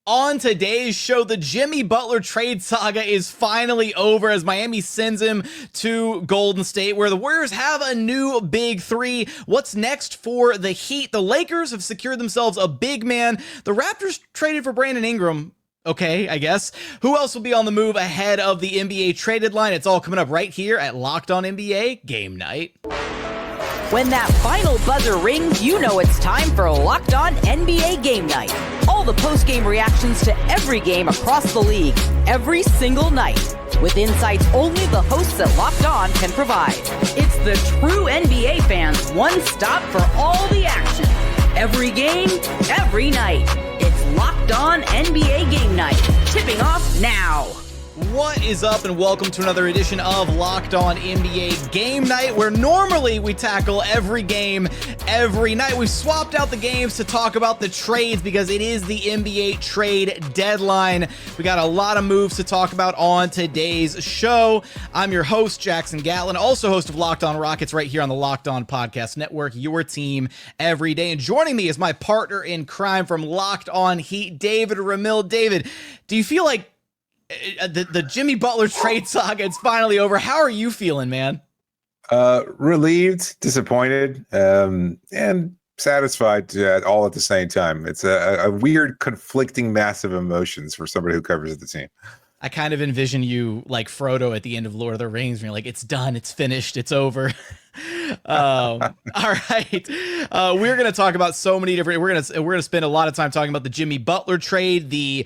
On today's show, the Jimmy Butler trade saga is finally over as Miami sends him to Golden State, where the Warriors have a new big three. What's next for the Heat? The Lakers have secured themselves a big man. The Raptors traded for Brandon Ingram. Okay, I guess. Who else will be on the move ahead of the NBA trade deadline? It's all coming up right here at Locked On NBA Game Night. When that final buzzer rings, you know it's time for Locked On NBA Game Night. All the post-game reactions to every game across the league, every single night, with insights only the hosts at Locked On can provide. It's the true NBA fans' one stop for all the action. Every game, every night. It's Locked On NBA Game Night. Tipping off now. What is up, and welcome to another edition of Locked On NBA Game Night, where normally we tackle every game every night. We've swapped out the games to talk about the trades because it is the NBA trade deadline. We got a lot of moves to talk about on today's show. I'm your host, Jackson Gatlin, also host of Locked On Rockets right here on the Locked On Podcast Network, your team every day. And joining me is my partner in crime from Locked On Heat, David Ramil. David, do you feel like the Jimmy Butler trade saga, it's finally over? How are you feeling, man? Relieved, disappointed, and satisfied all at the same time. It's a weird, conflicting, massive emotions for somebody who covers the team. I kind of envision you like Frodo at the end of Lord of the Rings, and you're like, it's done, it's finished, it's over. All right. We're going to talk about so many different, we're going to spend a lot of time talking about the Jimmy Butler trade, the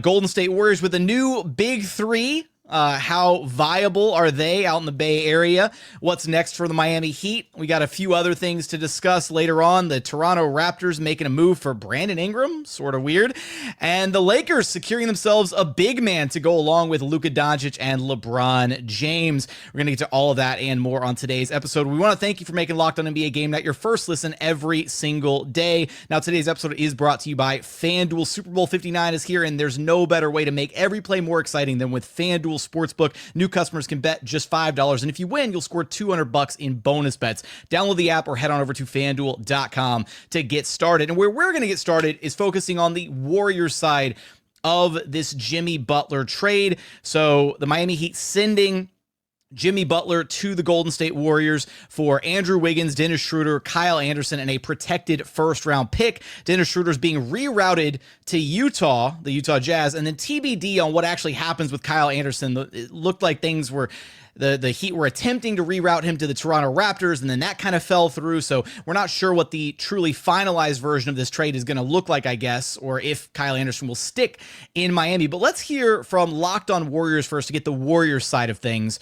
Golden State Warriors with a new big three. How viable are they out in the Bay Area? What's next for the Miami Heat? We got a few other things to discuss later on. The Toronto Raptors making a move for Brandon Ingram, sort of weird. And the Lakers securing themselves a big man to go along with Luka Doncic and LeBron James. We're going to get to all of that and more on today's episode. We want to thank you for making Locked On NBA Game Night your first listen every single day. Now, today's episode is brought to you by FanDuel. Super Bowl 59 is here, and there's no better way to make every play more exciting than with FanDuel Sportsbook. New customers can bet just $5, and if you win, you'll score $200 in bonus bets. Download the app or head on over to FanDuel.com to get started. And where we're going to get started is focusing on the Warriors side of this Jimmy Butler trade. So the Miami Heat sending Jimmy Butler to the Golden State Warriors for Andrew Wiggins, Dennis Schroeder, Kyle Anderson, and a protected first-round pick. Dennis Schroeder is being rerouted to Utah, the Utah Jazz, and then TBD on what actually happens with Kyle Anderson. It looked like things were, the Heat were attempting to reroute him to the Toronto Raptors, and then that kind of fell through, so we're not sure what the truly finalized version of this trade is going to look like, I guess, or if Kyle Anderson will stick in Miami. But let's hear from Locked On Warriors first to get the Warriors side of things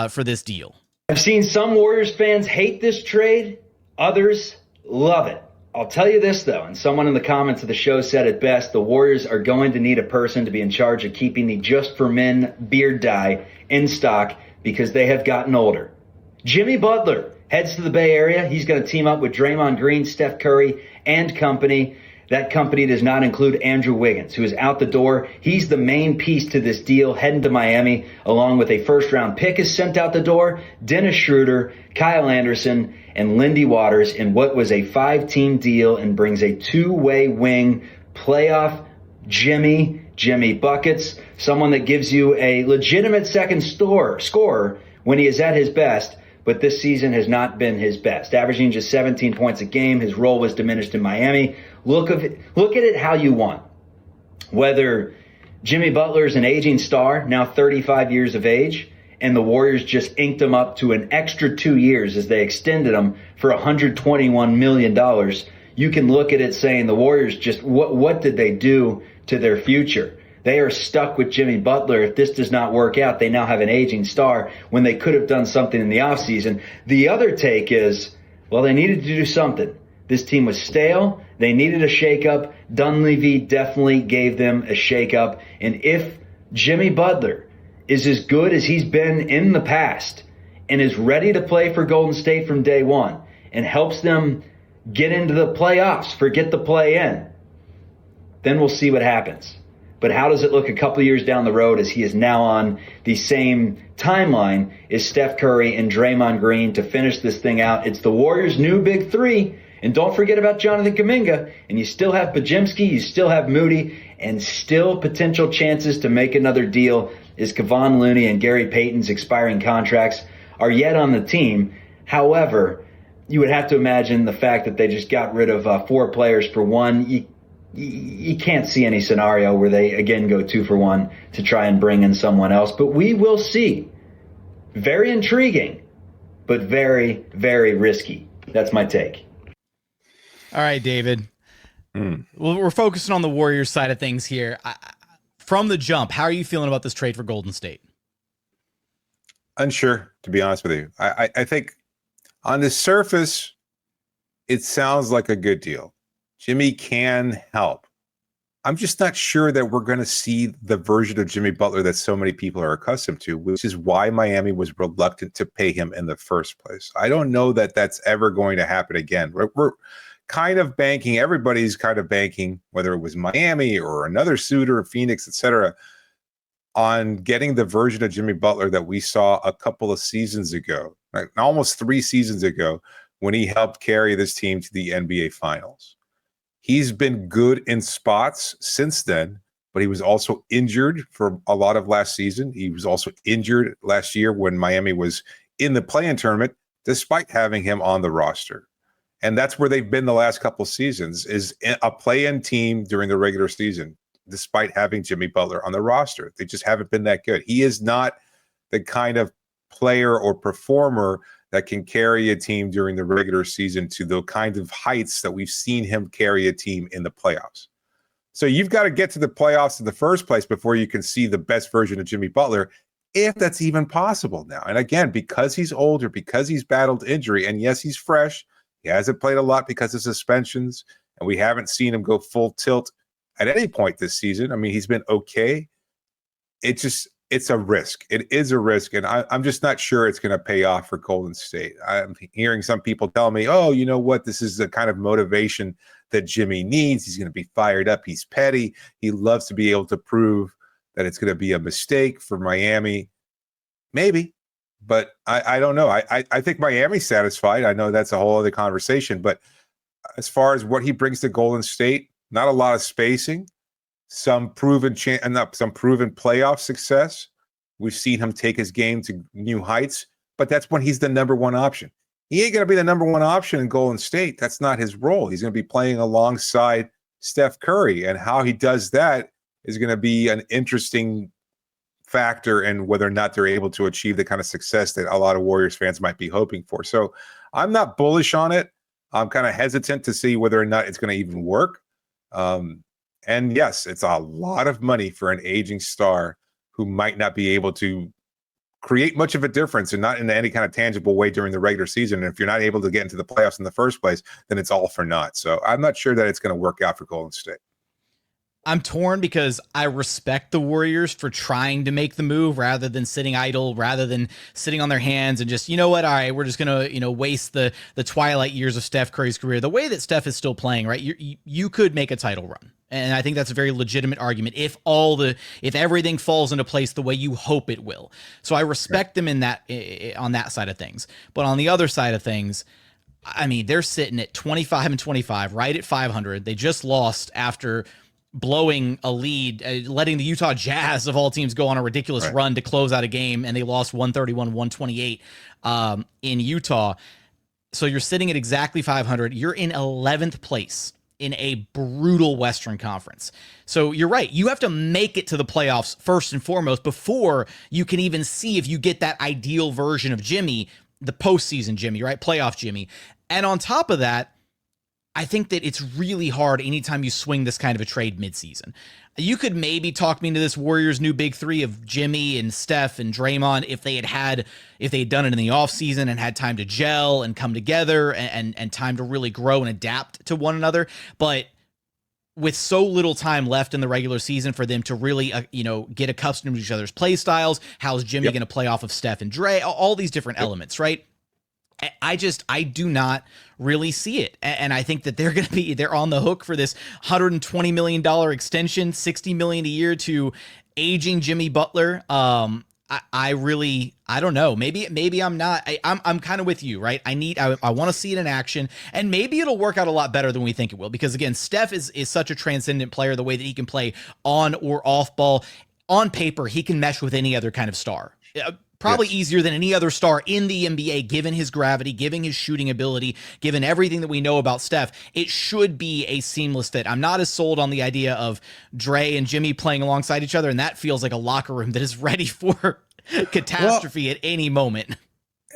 for this deal. I've seen some Warriors fans hate this trade, others love it. I'll tell you this, though, and someone in the comments of the show said it best, the Warriors are going to need a person to be in charge of keeping the Just for Men beard dye in stock because they have gotten older. Jimmy Butler heads to the Bay Area. He's going to team up with Draymond Green, Steph Curry, and company. That company does not include Andrew Wiggins, who is out the door. He's the main piece to this deal, heading to Miami, along with a first-round pick is sent out the door, Dennis Schroeder, Kyle Anderson, and Lindy Waters in what was a 5-team deal and brings a two-way wing playoff Jimmy Buckets, someone that gives you a legitimate second scorer when he is at his best, but this season has not been his best. Averaging just 17 points a game, his role was diminished in Miami. Look at it how you want. Whether Jimmy Butler is an aging star, now 35 years of age, and the Warriors just inked him up to an extra 2 years as they extended him for $121 million, you can look at it saying the Warriors just, what did they do to their future? They are stuck with Jimmy Butler. If this does not work out, they now have an aging star when they could have done something in the offseason. The other take is, well, they needed to do something. This team was stale. They needed a shakeup. Dunleavy definitely gave them a shakeup. And if Jimmy Butler is as good as he's been in the past and is ready to play for Golden State from day one and helps them get into the playoffs, forget the play-in, then we'll see what happens. But how does it look a couple of years down the road as he is now on the same timeline as Steph Curry and Draymond Green to finish this thing out? It's the Warriors' new big three, And don't forget about Jonathan Kuminga. And you still have Pajemski, you still have Moody, and still potential chances to make another deal is Kevon Looney and Gary Payton's expiring contracts are yet on the team. However, you would have to imagine the fact that they just got rid of 4 players for one. You can't see any scenario where they again go 2 for 1 to try and bring in someone else. But we will see. Very intriguing, but very, very risky. That's my take. All right, David. Well, we're focusing on the Warriors side of things here. From the jump, how are you feeling about this trade for Golden State? Unsure, to be honest with you. I think on the surface, it sounds like a good deal. Jimmy can help. I'm just not sure that we're going to see the version of Jimmy Butler that so many people are accustomed to, which is why Miami was reluctant to pay him in the first place. I don't know that that's ever going to happen again. We're kind of banking, everybody's kind of banking, whether it was Miami or another suitor, Phoenix, etc., on getting the version of Jimmy Butler that we saw a couple of seasons ago, like almost 3 seasons ago, when he helped carry this team to the NBA Finals. He's been good in spots since then, but he was also injured for a lot of last season. He was also injured last year when Miami was in the play-in tournament, despite having him on the roster. And that's where they've been the last couple of seasons, is a play-in team during the regular season, despite having Jimmy Butler on the roster. They just haven't been that good. He is not the kind of player or performer that can carry a team during the regular season to the kind of heights that we've seen him carry a team in the playoffs. So you've got to get to the playoffs in the first place before you can see the best version of Jimmy Butler, if that's even possible now. And again, because he's older, because he's battled injury, and yes, he's fresh, he hasn't played a lot because of suspensions, and we haven't seen him go full tilt at any point this season. I mean, he's been okay. It's a risk. It is a risk, and I'm just not sure it's going to pay off for Golden State. I'm hearing some people tell me, oh, you know what? This is the kind of motivation that Jimmy needs. He's going to be fired up. He's petty. He loves to be able to prove that it's going to be a mistake for Miami. Maybe, but I don't know. I think Miami's satisfied. I know that's a whole other conversation, but as far as what he brings to Golden State, not a lot of spacing. Some proven playoff success. We've seen him take his game to new heights, but that's when he's the number one option. He ain't going to be the number one option in Golden State. That's not his role. He's going to be playing alongside Steph Curry, and how he does that is going to be an interesting factor in whether or not they're able to achieve the kind of success that a lot of Warriors fans might be hoping for. So I'm not bullish on it. I'm kind of hesitant to see whether or not it's going to even work. And yes, it's a lot of money for an aging star who might not be able to create much of a difference, and not in any kind of tangible way during the regular season. And if you're not able to get into the playoffs in the first place, then it's all for naught. So I'm not sure that it's going to work out for Golden State. I'm torn because I respect the Warriors for trying to make the move rather than sitting idle, rather than sitting on their hands and just, you know what, all right, we're just going to, waste the twilight years of Steph Curry's career. The way that Steph is still playing, right, you could make a title run. And I think that's a very legitimate argument if everything falls into place the way you hope it will. So I respect them in that, on that side of things. But on the other side of things, I mean, they're sitting at 25-25, right at 500. They just lost after blowing a lead, letting the Utah Jazz of all teams go on a ridiculous run to close out a game, and they lost 131-128 in Utah. So you're sitting at exactly 500. You're in 11th place in a brutal Western Conference. So you're right. You have to make it to the playoffs first and foremost before you can even see if you get that ideal version of Jimmy, the postseason Jimmy, right? Playoff Jimmy. And on top of that, I think that it's really hard anytime you swing this kind of a trade midseason. You could maybe talk me into this Warriors new big three of Jimmy and Steph and Draymond if they had done it in the offseason and had time to gel and come together and time to really grow and adapt to one another. But with so little time left in the regular season for them to really, get accustomed to each other's play styles, how's Jimmy going to play off of Steph and Dre, all these different elements, right? I do not really see it. And I think that they're on the hook for this $120 million extension, $60 million a year to aging Jimmy Butler. I really, I don't know. Maybe I'm not. I'm kind of with you, right? I want to see it in action, and maybe it'll work out a lot better than we think it will. Because again, Steph is such a transcendent player. The way that he can play on or off ball, on paper, he can mesh with any other kind of star. Probably easier than any other star in the NBA, given his gravity, given his shooting ability, given everything that we know about Steph. It should be a seamless fit. I'm not as sold on the idea of Dre and Jimmy playing alongside each other, and that feels like a locker room that is ready for catastrophe at any moment.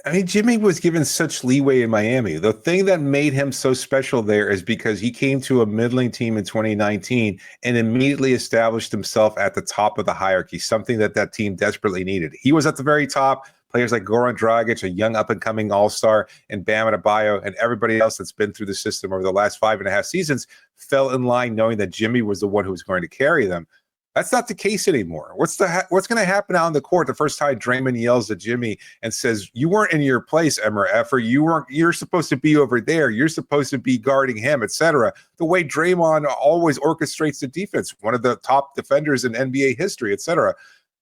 I mean, Jimmy was given such leeway in Miami. The thing that made him so special there is because he came to a middling team in 2019 and immediately established himself at the top of the hierarchy, something that team desperately needed. He was at the very top. Players like Goran Dragic, a young up-and-coming all-star, and Bam Adebayo, and everybody else that's been through the system over the last 5.5 seasons fell in line knowing that Jimmy was the one who was going to carry them. That's not the case anymore. What's going to happen out on the court the first time Draymond yells at Jimmy and says, "You weren't in your place, MRF, or you're supposed to be over there. You're supposed to be guarding him," etc. The way Draymond always orchestrates the defense, one of the top defenders in NBA history, etc.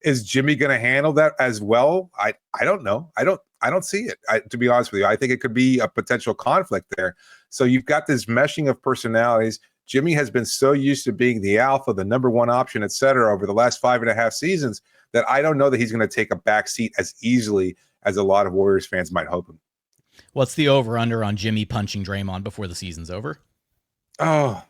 Is Jimmy going to handle that as well? I don't know. I don't see it. To be honest with you, I think it could be a potential conflict there. So you've got this meshing of personalities. Jimmy has been so used to being the alpha, the number one option, et cetera, over the last 5.5 seasons that I don't know that he's going to take a back seat as easily as a lot of Warriors fans might hope him. What's the over-under on Jimmy punching Draymond before the season's over? Oh,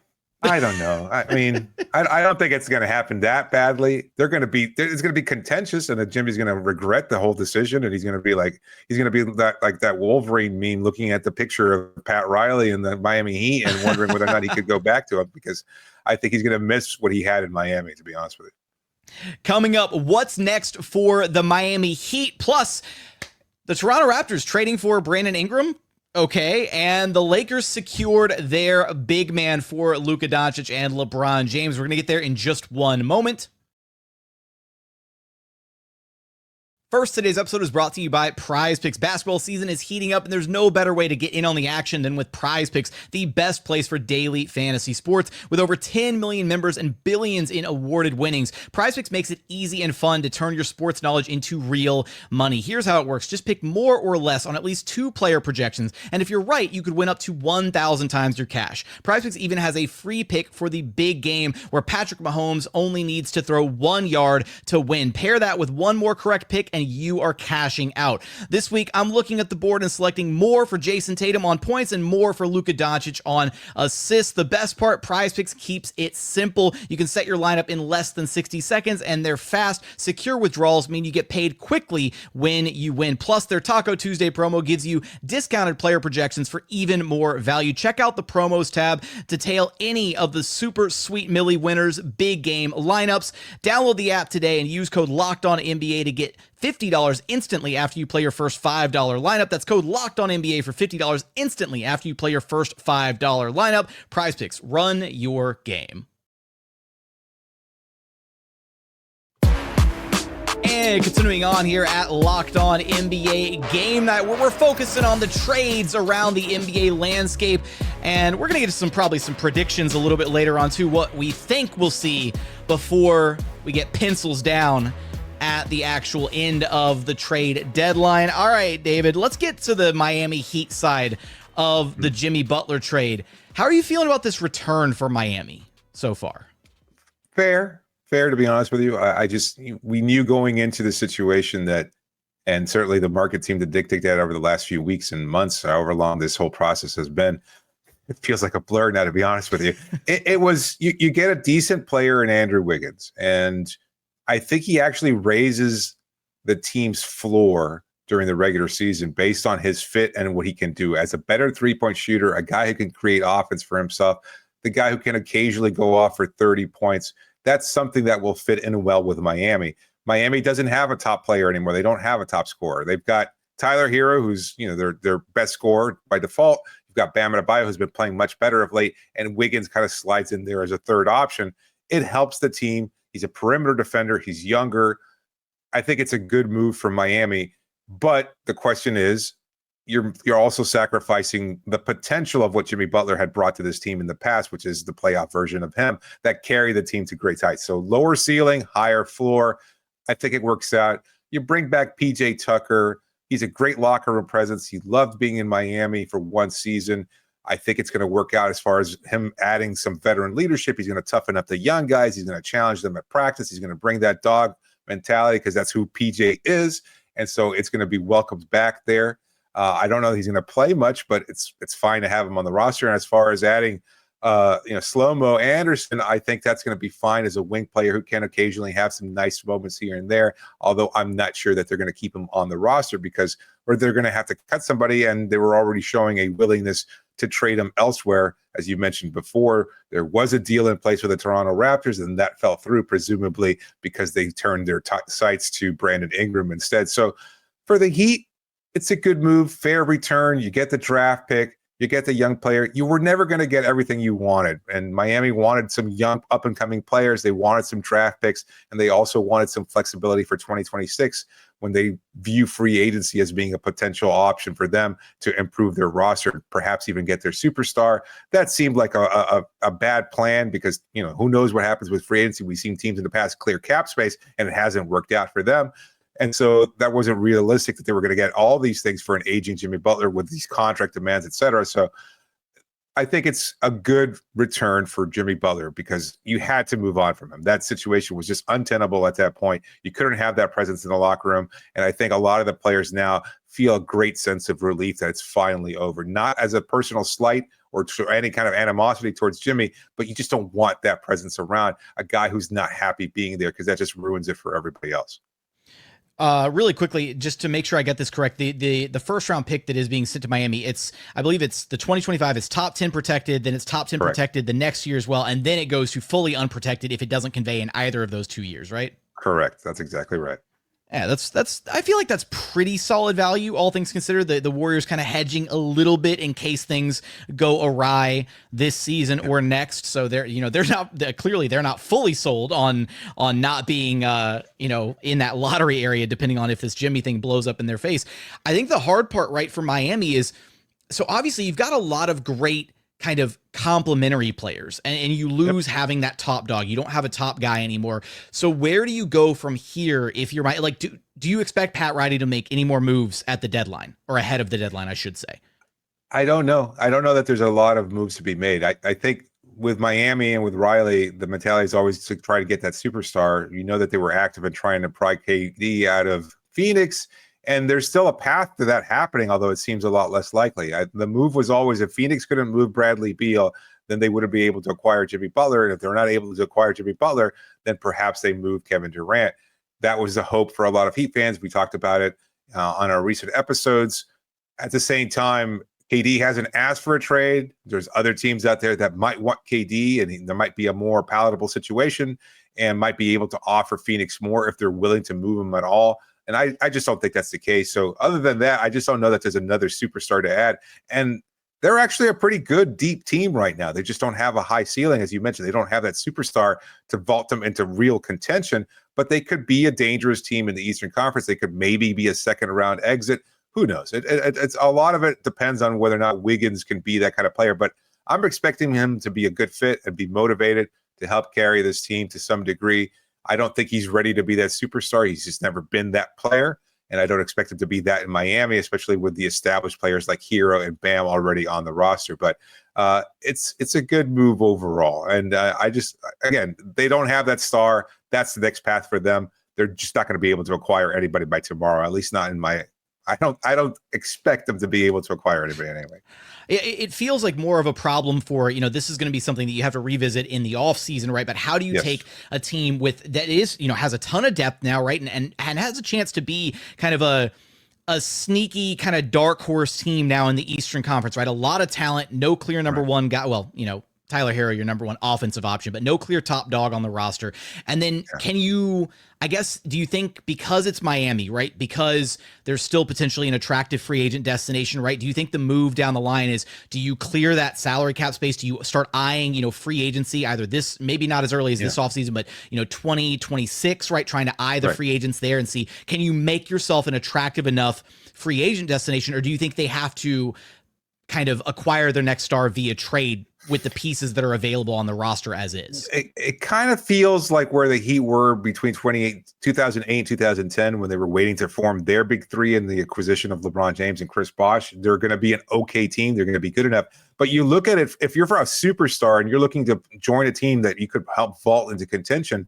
I don't know. I mean, I don't think it's going to happen that badly. It's going to be contentious, and that Jimmy's going to regret the whole decision, and he's going to be that Wolverine meme looking at the picture of Pat Riley in the Miami Heat and wondering whether or not he could go back to him, because I think he's going to miss what he had in Miami, to be honest with you. Coming up, what's next for the Miami Heat? Plus, the Toronto Raptors trading for Brandon Ingram. Okay, and the Lakers secured their big man for Luka Doncic and LeBron James. We're going to get there in just one moment. First, today's episode is brought to you by Prize Picks. Basketball season is heating up, and there's no better way to get in on the action than with Prize Picks, the best place for daily fantasy sports. With over 10 million members and billions in awarded winnings, Prize Picks makes it easy and fun to turn your sports knowledge into real money. Here's how it works. Just pick more or less on at least 2 player projections, and if you're right, you could win up to 1,000 times your cash. Prize Picks even has a free pick for the big game where Patrick Mahomes only needs to throw 1 yard to win. Pair that with one more correct pick, and you are cashing out. This week, I'm looking at the board and selecting more for Jason Tatum on points and more for Luka Doncic on assists. The best part, Prize Picks keeps it simple. You can set your lineup in less than 60 seconds, and their fast, secure withdrawals mean you get paid quickly when you win. Plus, their Taco Tuesday promo gives you discounted player projections for even more value. Check out the promos tab to tail any of the super sweet Millie winners big game lineups. Download the app today and use code LOCKEDONNBA to get $50 instantly after you play your first $5 lineup. That's code LOCKEDONNBA for $50 instantly after you play your first $5 lineup. Prize Picks, run your game. And continuing on here at Locked On NBA Game Night, where we're focusing on the trades around the NBA landscape. And we're going to get to probably some predictions a little bit later on too, what we think we'll see before we get pencils down at the actual end of the trade deadline. All right, David, let's get to the Miami Heat side of the Jimmy Butler trade. How are you feeling about this return for Miami so far? Fair, to be honest with you. We knew going into the situation that, and certainly the market seemed to dictate that over the last few weeks and months, however long this whole process has been. It feels like a blur now, to be honest with you. It was, you get a decent player in Andrew Wiggins, and I think he actually raises the team's floor during the regular season based on his fit and what he can do as a better three-point shooter, a guy who can create offense for himself, the guy who can occasionally go off for 30 points. That's something that will fit in well with Miami. Miami doesn't have a top player anymore. They don't have a top scorer. They've got Tyler Hero, who's their best scorer by default. You've got Bam Adebayo, who's been playing much better of late, and Wiggins kind of slides in there as a third option. It helps the team. He's a perimeter defender. He's younger. I think it's a good move for Miami. But the question is, you're also sacrificing the potential of what Jimmy Butler had brought to this team in the past, which is the playoff version of him that carried the team to great heights. So lower ceiling, higher floor. I think it works out. You bring back PJ Tucker. He's a great locker room presence. He loved being in Miami for one season. I think it's going to work out as far as him adding some veteran leadership. He's going to toughen up the young guys. He's going to challenge them at practice. He's going to bring that dog mentality because that's who PJ is. And so it's going to be welcomed back there. I don't know that he's going to play much, but it's fine to have him on the roster. And as far as adding Slow-Mo Anderson, I think that's going to be fine as a wing player who can occasionally have some nice moments here and there, although I'm not sure that they're going to keep him on the roster or they're going to have to cut somebody, and they were already showing a willingness to trade him elsewhere. As you mentioned before, there was a deal in place with the Toronto Raptors, and that fell through, presumably because they turned their sights to Brandon Ingram instead. So for the Heat, it's a good move, fair return. You get the draft pick. You get the young player. You were never going to get everything you wanted. And Miami wanted some young up-and-coming players. They wanted some draft picks, and they also wanted some flexibility for 2026 when they view free agency as being a potential option for them to improve their roster, perhaps even get their superstar. That seemed like a bad plan because, who knows what happens with free agency. We've seen teams in the past clear cap space, and it hasn't worked out for them. And so that wasn't realistic that they were going to get all these things for an aging Jimmy Butler with these contract demands, et cetera. So I think it's a good return for Jimmy Butler because you had to move on from him. That situation was just untenable at that point. You couldn't have that presence in the locker room. And I think a lot of the players now feel a great sense of relief that it's finally over, not as a personal slight or any kind of animosity towards Jimmy, but you just don't want that presence around a guy who's not happy being there because that just ruins it for everybody else. Really quickly, just to make sure I get this correct, the first round pick that is being sent to Miami, I believe it's the 2025 is top 10 protected, then it's top 10 Correct. Protected the next year as well, and then it goes to fully unprotected if it doesn't convey in either of those 2 years, right? Correct. That's exactly right. Yeah, that's I feel like that's pretty solid value, all things considered. The Warriors kind of hedging a little bit in case things go awry this season or next. So they're not fully sold on not being in that lottery area, depending on if this Jimmy thing blows up in their face. I think the hard part, right, for Miami is, so obviously you've got a lot of great kind of complementary players and you lose having that top dog. You don't have a top guy anymore. So where do you go from here if you're like, do you expect Pat Riley to make any more moves at the deadline or ahead of the deadline, I should say? I don't know. I don't know that there's a lot of moves to be made. I think with Miami and with Riley, the mentality is always to try to get that superstar. You know that they were active in trying to pry KD out of Phoenix. And there's still a path to that happening, although it seems a lot less likely. The move was always if Phoenix couldn't move Bradley Beal, then they wouldn't be able to acquire Jimmy Butler. And if they're not able to acquire Jimmy Butler, then perhaps they move Kevin Durant. That was the hope for a lot of Heat fans. We talked about it on our recent episodes. At the same time, KD hasn't asked for a trade. There's other teams out there that might want KD, and there might be a more palatable situation and might be able to offer Phoenix more if they're willing to move him at all. And I just don't think that's the case. So other than that, I just don't know that there's another superstar to add. And they're actually a pretty good, deep team right now. They just don't have a high ceiling. As you mentioned, they don't have that superstar to vault them into real contention, but they could be a dangerous team in the Eastern Conference. They could maybe be a second-round exit. Who knows? It's a lot of it depends on whether or not Wiggins can be that kind of player. But I'm expecting him to be a good fit and be motivated to help carry this team to some degree. I don't think he's ready to be that superstar. He's just never been that player. And I don't expect him to be that in Miami, especially with the established players like Hero and Bam already on the roster. But it's a good move overall. And again, they don't have that star. That's the next path for them. They're just not going to be able to acquire anybody by tomorrow, at least not in my I don't expect them to be able to acquire anybody anyway. It feels like more of a problem for, this is going to be something that you have to revisit in the off season, right? But how do you take a team that is, has a ton of depth now, right? And has a chance to be kind of a sneaky kind of dark horse team now in the Eastern Conference, right? A lot of talent, no clear number one guy. Well, Tyler Hero, your number one offensive option, but no clear top dog on the roster. And then can you, do you think because it's Miami, right? Because there's still potentially an attractive free agent destination, right? Do you think the move down the line is, do you clear that salary cap space? Do you start eyeing, free agency, either this, maybe not as early as this offseason, but, 2026, right? Trying to eye the free agents there and see, can you make yourself an attractive enough free agent destination? Or do you think they have to kind of acquire their next star via trade with the pieces that are available on the roster as is. It kind of feels like where the Heat were between 2008 and 2010 when they were waiting to form their big three in the acquisition of LeBron James and Chris Bosh. They're going to be an okay team. They're going to be good enough. But you look at it, if you're for a superstar and you're looking to join a team that you could help vault into contention,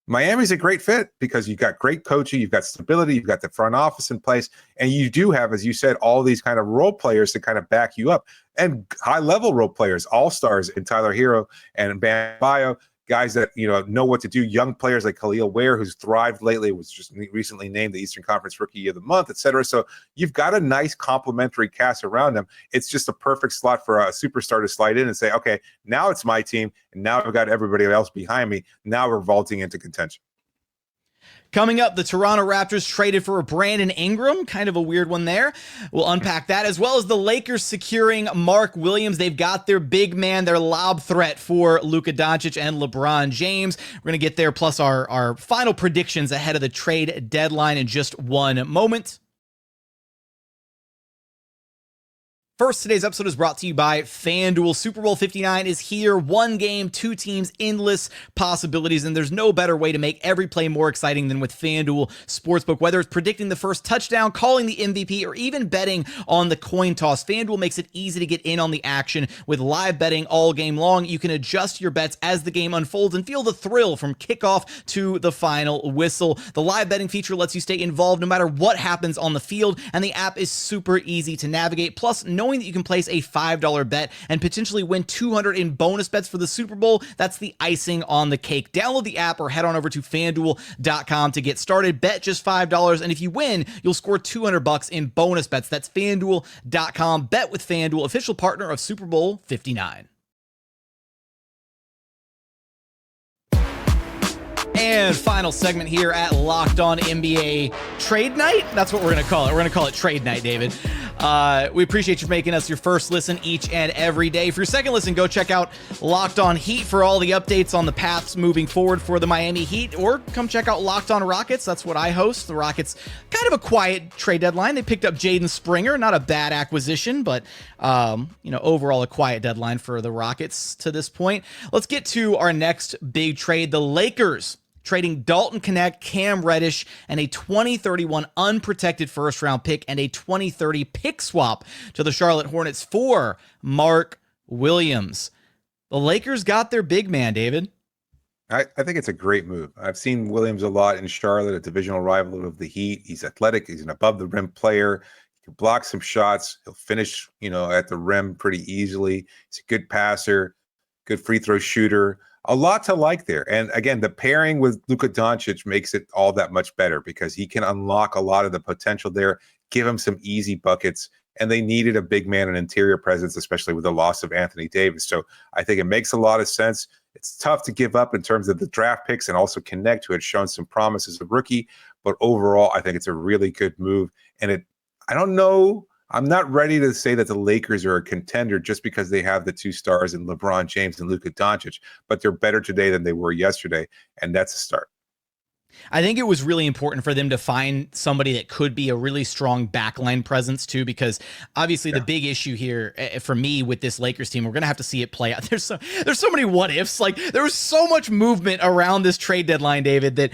Miami's a great fit because you've got great coaching, you've got stability, you've got the front office in place, and you do have, as you said, all these kind of role players to kind of back you up, and high-level role players, all-stars in Tyler Hero and Bam Adebayo, guys that know what to do, young players like Khalil Ware, who's thrived lately, was just recently named the Eastern Conference Rookie of the Month, et cetera. So you've got a nice complementary cast around them. It's just a perfect slot for a superstar to slide in and say, okay, now it's my team, and now I've got everybody else behind me. Now we're vaulting into contention. Coming up, the Toronto Raptors traded for Brandon Ingram, kind of a weird one there. We'll unpack that, as well as the Lakers securing Mark Williams. They've got their big man, their lob threat for Luka Doncic and LeBron James. We're going to get there, plus our final predictions ahead of the trade deadline in just one moment. First, today's episode is brought to you by FanDuel. Super Bowl 59 is here. One game, two teams, endless possibilities, and there's no better way to make every play more exciting than with FanDuel Sportsbook. Whether it's predicting the first touchdown, calling the MVP, or even betting on the coin toss, FanDuel makes it easy to get in on the action with live betting all game long. You can adjust your bets as the game unfolds and feel the thrill from kickoff to the final whistle. The live betting feature lets you stay involved no matter what happens on the field, and the app is super easy to navigate. Plus, knowing that you can place a $5 bet and potentially win $200 in bonus bets for the Super Bowl, that's the icing on the cake. Download the app or head on over to FanDuel.com to get started. Bet just $5, and if you win, you'll score $200 in bonus bets. That's FanDuel.com. Bet with FanDuel, official partner of Super Bowl 59. And final segment here at Locked On NBA Trade Night. That's what we're going to call it. We're going to call it Trade Night, David. We appreciate you making us your first listen each and every day. For your second listen, go check out Locked On Heat for all the updates on the paths moving forward for the Miami Heat, or come check out Locked On Rockets. That's what I host. The Rockets, kind of a quiet trade deadline. They picked up Jaden Springer, not a bad acquisition, but overall a quiet deadline for the Rockets to this point. Let's get to our next big trade. The Lakers trading Dalton Knecht, Cam Reddish, and a 2031 unprotected first-round pick and a 2030 pick swap to the Charlotte Hornets for Mark Williams. The Lakers got their big man, David. I think it's a great move. I've seen Williams a lot in Charlotte, a divisional rival of the Heat. He's athletic. He's an above-the-rim player. He can block some shots. He'll finish, at the rim pretty easily. He's a good passer, good free throw shooter. A lot to like there. And again, the pairing with Luka Doncic makes it all that much better because he can unlock a lot of the potential there, give him some easy buckets. And they needed a big man, an interior presence, especially with the loss of Anthony Davis. So I think it makes a lot of sense. It's tough to give up in terms of the draft picks and also Knecht, who had shown some promise as a rookie. But overall, I think it's a really good move. And I don't know. I'm not ready to say that the Lakers are a contender just because they have the two stars in LeBron James and Luka Doncic, but they're better today than they were yesterday, and that's a start. I think it was really important for them to find somebody that could be a really strong backline presence too, because obviously the big issue here for me with this Lakers team, we're going to have to see it play out. There's so many what ifs. Like there was so much movement around this trade deadline, David, that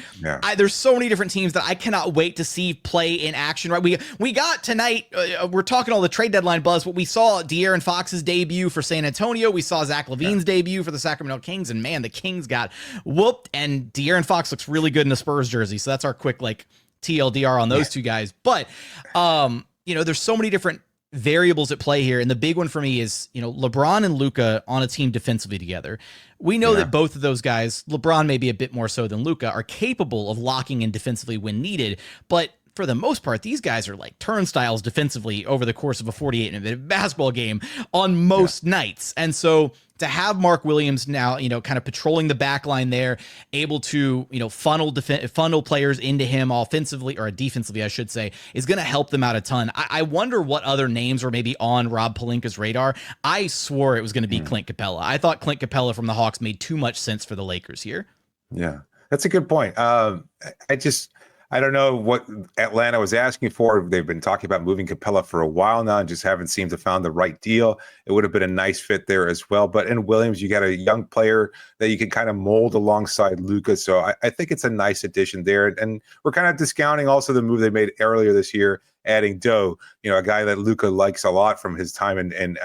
there's so many different teams that I cannot wait to see play in action. Right? We got tonight. We're talking all the trade deadline buzz, but we saw De'Aaron Fox's debut for San Antonio. We saw Zach LaVine's debut for the Sacramento Kings, and man, the Kings got whooped. And De'Aaron Fox looks really good in the Spurs jersey. So that's our quick TLDR on those two guys. But there's so many different variables at play here. And the big one for me is, LeBron and Luka on a team defensively together. We know that both of those guys, LeBron maybe a bit more so than Luka, are capable of locking in defensively when needed. But for the most part, these guys are like turnstiles defensively over the course of a 48-minute basketball game on most nights. And so to have Mark Williams now, kind of patrolling the back line there, able to, funnel players into him offensively or defensively, I should say, is going to help them out a ton. I wonder what other names were maybe on Rob Pelinka's radar. I swore it was going to be Clint Capella. I thought Clint Capella from the Hawks made too much sense for the Lakers here. Yeah, that's a good point. I don't know what Atlanta was asking for. They've been talking about moving Capella for a while now and just haven't seemed to found the right deal. It would have been a nice fit there as well. But in Williams, you got a young player that you can kind of mold alongside Luka. So I think it's a nice addition there. And we're kind of discounting also the move they made earlier this year, adding Doe, a guy that Luka likes a lot from his time in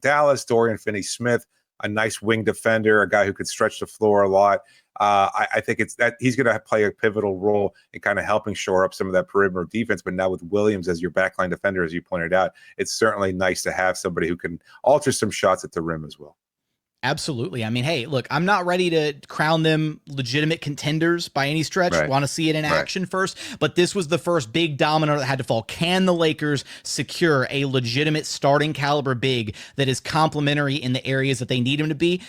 Dallas, Dorian Finney-Smith, a nice wing defender, a guy who could stretch the floor a lot. I think it's that he's going to play a pivotal role in kind of helping shore up some of that perimeter defense. But now with Williams as your backline defender, as you pointed out, it's certainly nice to have somebody who can alter some shots at the rim as well. Absolutely. I mean, hey, look, I'm not ready to crown them legitimate contenders by any stretch. Right. Want to see it in action first, but this was the first big domino that had to fall. Can the Lakers secure a legitimate starting caliber big that is complementary in the areas that they need him to be?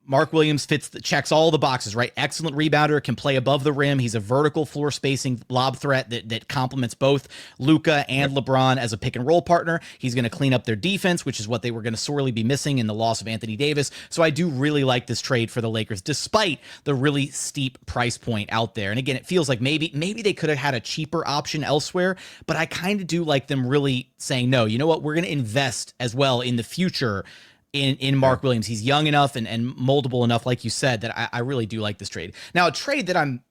Mark Williams checks all the boxes, right? Excellent rebounder, can play above the rim. He's a vertical floor spacing lob threat that complements both Luka and LeBron as a pick and roll partner. He's going to clean up their defense, which is what they were going to sorely be missing in the loss of Anthony Davis. So I do really like this trade for the Lakers, despite the really steep price point out there. And again, it feels like maybe they could have had a cheaper option elsewhere, but I kind of do like them really saying, no, you know what? We're going to invest as well in the future in Mark Williams. He's young enough and moldable enough, like you said, that I really do like this trade. Now, a trade that I'm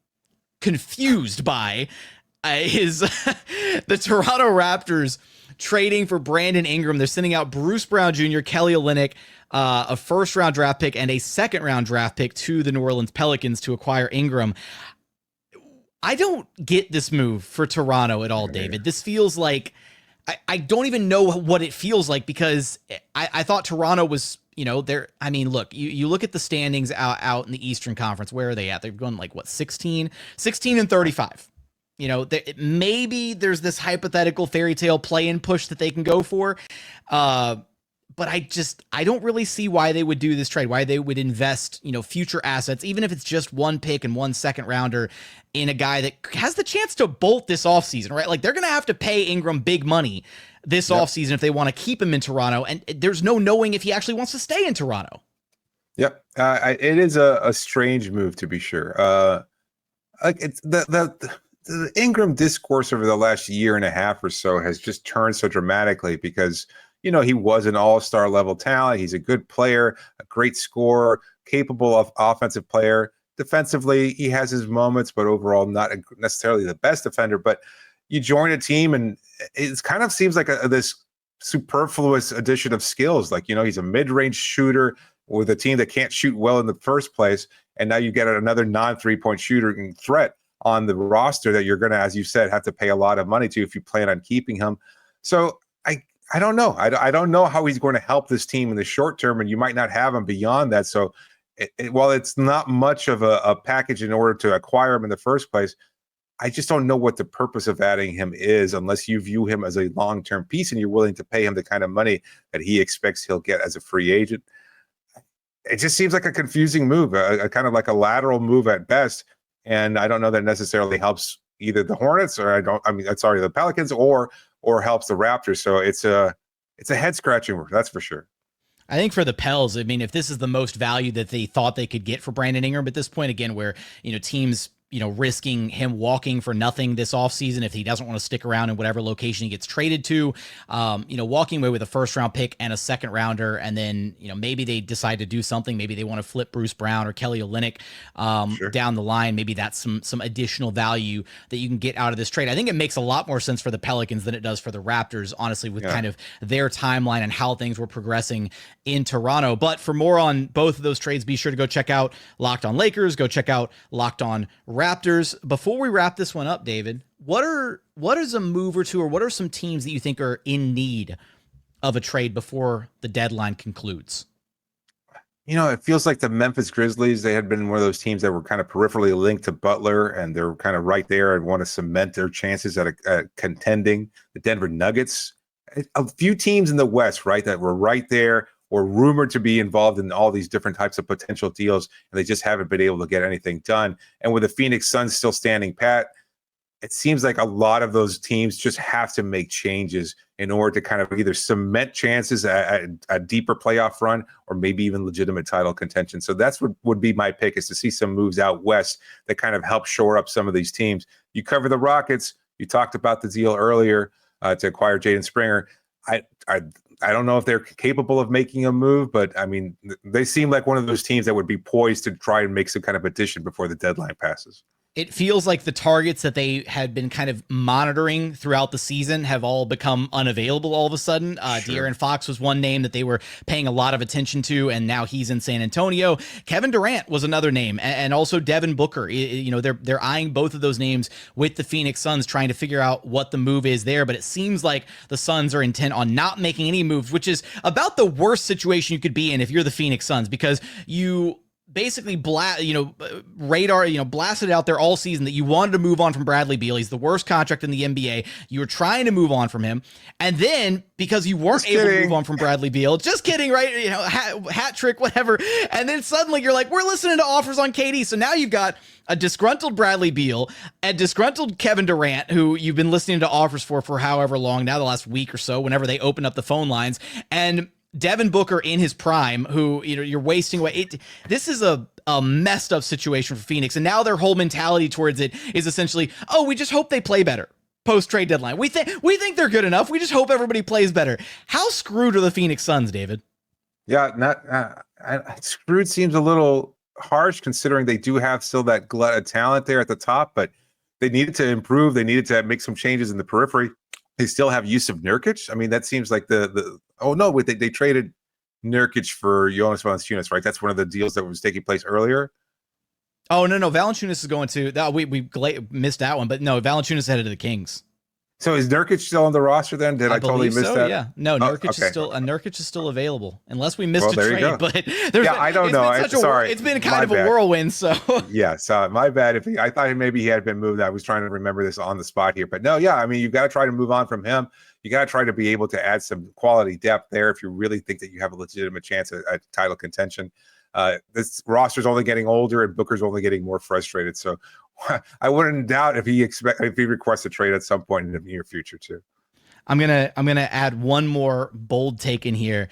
confused by is the Toronto Raptors trading for Brandon Ingram. They're sending out Bruce Brown Jr., Kelly Olynyk, a first-round draft pick, and a second-round draft pick to the New Orleans Pelicans to acquire Ingram. I don't get this move for Toronto at all, David. This feels like I don't even know what it feels like, because I thought Toronto was, there. I mean, look, you look at the standings out in the Eastern Conference. Where are they at? They've gone like, what, 16 and 35. Maybe there's this hypothetical fairy tale play-in push that they can go for. But I don't really see why they would do this trade, why they would invest, future assets, even if it's just one pick and one second rounder in a guy that has the chance to bolt this offseason, right? Like, they're going to have to pay Ingram big money this offseason if they want to keep him in Toronto. And there's no knowing if he actually wants to stay in Toronto. Yep. It is a strange move, to be sure. Like, it's the Ingram discourse over the last year and a half or so has just turned so dramatically because he was an all-star level talent. He's a good player, a great scorer, capable of offensive player. Defensively, he has his moments, but overall not necessarily the best defender. But you join a team, and it kind of seems like this superfluous addition of skills. Like, he's a mid-range shooter with a team that can't shoot well in the first place, and now you get another non-three-point shooter and threat on the roster that you're going to, as you said, have to pay a lot of money to if you plan on keeping him. So I don't know. I don't know how he's going to help this team in the short term, and you might not have him beyond that. So while it's not much of a package in order to acquire him in the first place, I just don't know what the purpose of adding him is unless you view him as a long-term piece and you're willing to pay him the kind of money that he expects he'll get as a free agent. It just seems like a confusing move, a kind of like a lateral move at best. And I don't know that necessarily helps either the Hornets or the Pelicans or helps the Raptors. So it's a head scratching move, that's for sure. I think for the Pels, I mean, if this is the most value that they thought they could get for Brandon Ingram at this point, again, where, teams, risking him walking for nothing this offseason if he doesn't want to stick around in whatever location he gets traded to, walking away with a first round pick and a second rounder. And then, maybe they decide to do something. Maybe they want to flip Bruce Brown or Kelly Olynyk down the line. Maybe that's some additional value that you can get out of this trade. I think it makes a lot more sense for the Pelicans than it does for the Raptors, honestly, with kind of their timeline and how things were progressing in Toronto. But for more on both of those trades, be sure to go check out Locked On Lakers, go check out Locked On Raptors. Before we wrap this one up, David, what is a move or two, or what are some teams that you think are in need of a trade before the deadline concludes? It feels like the Memphis Grizzlies, they had been one of those teams that were kind of peripherally linked to Butler, and they're kind of right there and want to cement their chances at contending. The Denver Nuggets, a few teams in the West, right, that were right there or rumored to be involved in all these different types of potential deals, and they just haven't been able to get anything done. And with the Phoenix Suns still standing pat, it seems like a lot of those teams just have to make changes in order to kind of either cement chances at a deeper playoff run or maybe even legitimate title contention. So that's what would be my pick, is to see some moves out west that kind of help shore up some of these teams. You cover the Rockets. You talked about the deal earlier to acquire Jaden Springer. I don't know if they're capable of making a move, but I mean, they seem like one of those teams that would be poised to try and make some kind of addition before the deadline passes. It feels like the targets that they had been kind of monitoring throughout the season have all become unavailable all of a sudden. Sure. De'Aaron Fox was one name that they were paying a lot of attention to, and now he's in San Antonio. Kevin Durant was another name, and also Devin Booker. You know, they're eyeing both of those names with the Phoenix Suns, trying to figure out what the move is there, but it seems like the Suns are intent on not making any moves, which is about the worst situation you could be in if you're the Phoenix Suns, because you basically blasted it out there all season that you wanted to move on from Bradley Beal. He's the worst contract in the NBA. You were trying to move on from him. And then because you weren't able to move on from Bradley Beal, just kidding, right? You know, hat trick, whatever. And then suddenly you're like, we're listening to offers on KD. So now you've got a disgruntled Bradley Beal, a disgruntled Kevin Durant, who you've been listening to offers for however long now, the last week or so, whenever they open up the phone lines, and Devin Booker in his prime, who, you know, you're wasting away. This is a messed up situation for Phoenix. And now their whole mentality towards it is essentially, oh, we just hope they play better post trade deadline. We think they're good enough. We just hope everybody plays better. How screwed are the Phoenix Suns, David? Yeah, screwed seems a little harsh considering they do have still that glut of talent there at the top, but they needed to improve. They needed to make some changes in the periphery. They still have Yusuf Nurkic. I mean, that seems like they traded Nurkic for Jonas Valanciunas, right? That's one of the deals that was taking place earlier. Oh, no. Valanciunas is going to that. We missed that one, but no, Valanciunas is headed to the Kings. So is Nurkic still on the roster then? Did I totally miss that? Yeah. No, Nurkic is still available unless we missed a trade. But I don't know. Sorry. It's been kind of a whirlwind. So yeah, so my bad. I thought maybe he had been moved. I was trying to remember this on the spot here, but no, yeah. I mean, you've got to try to move on from him. You got to try to be able to add some quality depth there if you really think that you have a legitimate chance at title contention. This roster's only getting older and Booker's only getting more frustrated. So I wouldn't doubt if he requests a trade at some point in the near future too. I'm gonna add one more bold take in here.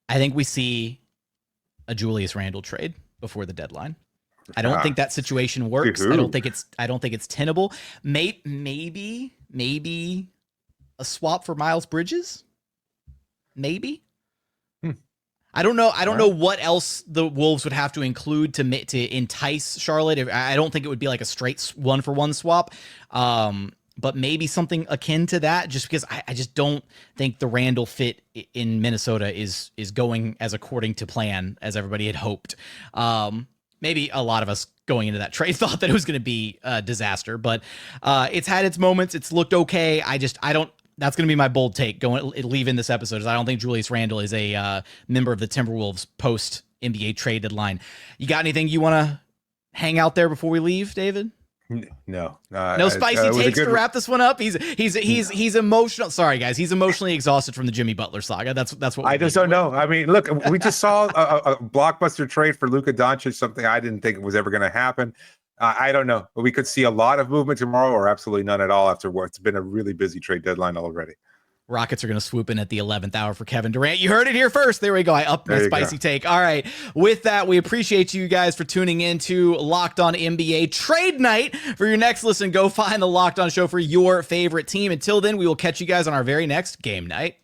I think we see a Julius Randle trade before the deadline. I don't think that situation works. I don't think it's tenable. Maybe a swap for Miles Bridges. Maybe. I don't know. I don't know what else the Wolves would have to include to entice Charlotte. I don't think it would be like a straight 1-for-1 swap, but maybe something akin to that. Just because I just don't think the Randall fit in Minnesota is going as according to plan as everybody had hoped. Maybe a lot of us going into that trade thought that it was going to be a disaster, but it's had its moments. It's looked okay. I don't. That's going to be my bold take leaving this episode. Is I don't think Julius Randle is a member of the Timberwolves post NBA trade deadline. You got anything you want to hang out there before we leave, David? No. No spicy takes to wrap this one up. He's emotional. Sorry, guys. He's emotionally exhausted from the Jimmy Butler saga. That's what I just don't know. I mean, look, we just saw a blockbuster trade for Luka Doncic, something I didn't think was ever going to happen. I don't know. We could see a lot of movement tomorrow or absolutely none at all after what's been a really busy trade deadline already. Rockets are going to swoop in at the 11th hour for Kevin Durant. You heard it here first. There we go. I upped my spicy take. All right. With that, we appreciate you guys for tuning in to Locked On NBA Trade Night. For your next listen, go find the Locked On show for your favorite team. Until then, we will catch you guys on our very next game night.